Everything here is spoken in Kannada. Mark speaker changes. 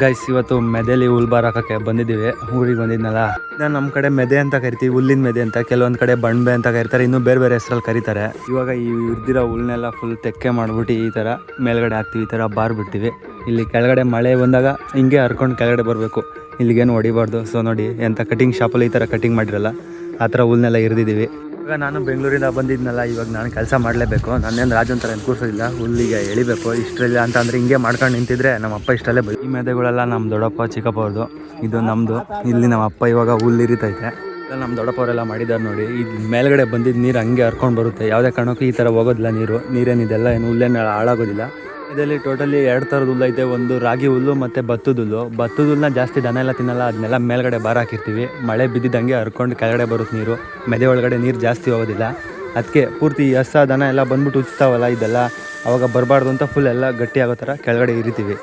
Speaker 1: ಗೈಸ್ ಇವತ್ತು ಮೆದೆಲಿ ಹುಲ್ ಬಾರ್ ಹಾಕಕ್ಕೆ ಬಂದಿದ್ದೀವಿ. ಊರಿಗೆ ಬಂದಿದ್ನಲ್ಲ, ನಾನು ನಮ್ಮ ಕಡೆ ಮೆದೆ ಅಂತ ಕರಿತೀವಿ, ಹುಲ್ಲಿನ ಮೆದೆ ಅಂತ. ಕೆಲವೊಂದು ಕಡೆ ಬಣ್ಬೆ ಅಂತ ಕರೀತಾರೆ, ಇನ್ನೂ ಬೇರೆ ಬೇರೆ ಹೆಸರಲ್ಲಿ ಕರೀತಾರೆ. ಇವಾಗ ಈ ಇರ್ದಿರೋ ಹುಲ್ನೆಲ್ಲ ಫುಲ್ ತೆಕ್ಕೆ ಮಾಡ್ಬಿಟ್ಟು ಈ ಥರ ಮೇಲ್ಗಡೆ ಹಾಕ್ತೀವಿ, ಈ ಥರ ಬಾರ್ ಬಿಡ್ತೀವಿ. ಇಲ್ಲಿ ಕೆಳಗಡೆ ಮಳೆ ಬಂದಾಗ ಹಿಂಗೆ ಹರ್ಕೊಂಡು ಕೆಳಗಡೆ ಬರಬೇಕು, ಇಲ್ಲಿಗೇನು ಹೊಡಿಬಾರ್ದು. ಸೊ ನೋಡಿ, ಎಂಥ ಕಟಿಂಗ್ ಶಾಪಲ್ಲಿ ಈ ಥರ ಕಟಿಂಗ್ ಮಾಡಿರಲ್ಲ, ಆ ಥರ ಹುಲ್ನೆಲ್ಲ ಇರಿದಿದ್ದೀವಿ. ಇವಾಗ ನಾನು ಬೆಂಗಳೂರಿಂದ ಬಂದಿದ್ನಲ್ಲ, ಇವಾಗ ನಾನು ಕೆಲಸ ಮಾಡಲೇಬೇಕು. ನಾನೇನು ರಾಜು ಅಂತ ಕೂರಿಸೋದಿಲ್ಲ, ಹುಲ್ಲಿಗೆ ಎಳಿಬೇಕು. ಇಷ್ಟರಲ್ಲಿ ಅಂತ ಅಂದರೆ ಹಿಂಗೆ ಮಾಡ್ಕೊಂಡು ನಿಂತಿದ್ರೆ ನಮ್ಮ ಅಪ್ಪ ಇಷ್ಟಲ್ಲೇ ಈ ಮೆದೆಗಳೆಲ್ಲ ನಮ್ಮ ದೊಡ್ಡಪ್ಪ ಚಿಕ್ಕಪ್ಪ ಇದು ನಮ್ಮದು. ಇಲ್ಲಿ ನಮ್ಮ ಅಪ್ಪ ಇವಾಗ ಹುಲ್ಲು ಇರಿತೈತೆ. ನಮ್ಮ ದೊಡ್ಡಪ್ಪವರೆಲ್ಲ ಮಾಡಿದ್ದಾರೆ ನೋಡಿ. ಇದು ಮೇಲ್ಗಡೆ ಬಂದಿದ್ದು ನೀರು ಹಂಗೆ ಹರ್ಕೊಂಡು ಬರುತ್ತೆ, ಯಾವುದೇ ಕಾರಣಕ್ಕೂ ಈ ಥರ ಹೋಗೋದಿಲ್ಲ. ನೀರೇನಿದೆಲ್ಲ ಏನು ಹುಲ್ಲೇನು ಹಾಳಾಗೋದಿಲ್ಲ. ಇದರಲ್ಲಿ ಟೋಟಲಿ 2 ಥರದ ಹುಲ್ಲು ಐತೆ. ಒಂದು ರಾಗಿ ಹುಲ್ಲು ಮತ್ತು ಭತ್ತದ ಹುಲ್ಲು. ಭತ್ತದ ಹುಲ್ಲನ್ನ ಜಾಸ್ತಿ ದನ ಎಲ್ಲ ತಿನ್ನಲ್ಲ, ಅದನ್ನೆಲ್ಲ ಮೇಲ್ಗಡೆ ಬಾರ್ ಹಾಕಿರ್ತೀವಿ. ಮಳೆ ಬಿದ್ದಿದ್ದಂಗೆ ಹರ್ಕೊಂಡು ಕೆಳಗಡೆ ಬರುತ್ತೆ ನೀರು. ಮೆದೆ ಒಳಗಡೆ ನೀರು ಜಾಸ್ತಿ ಹೋಗೋದಿಲ್ಲ. ಅದಕ್ಕೆ ಪೂರ್ತಿ ಹಸ ದನ ಎಲ್ಲ ಬಂದ್ಬಿಟ್ಟು ಉಚ್ತಾವಲ್ಲ ಇದೆಲ್ಲ, ಅವಾಗ ಬರಬಾರ್ದು ಅಂತ ಫುಲ್ ಎಲ್ಲ ಗಟ್ಟಿ ಆಗೋ ಥರ ಕೆಳಗಡೆ ಇರಿತೀವಿ.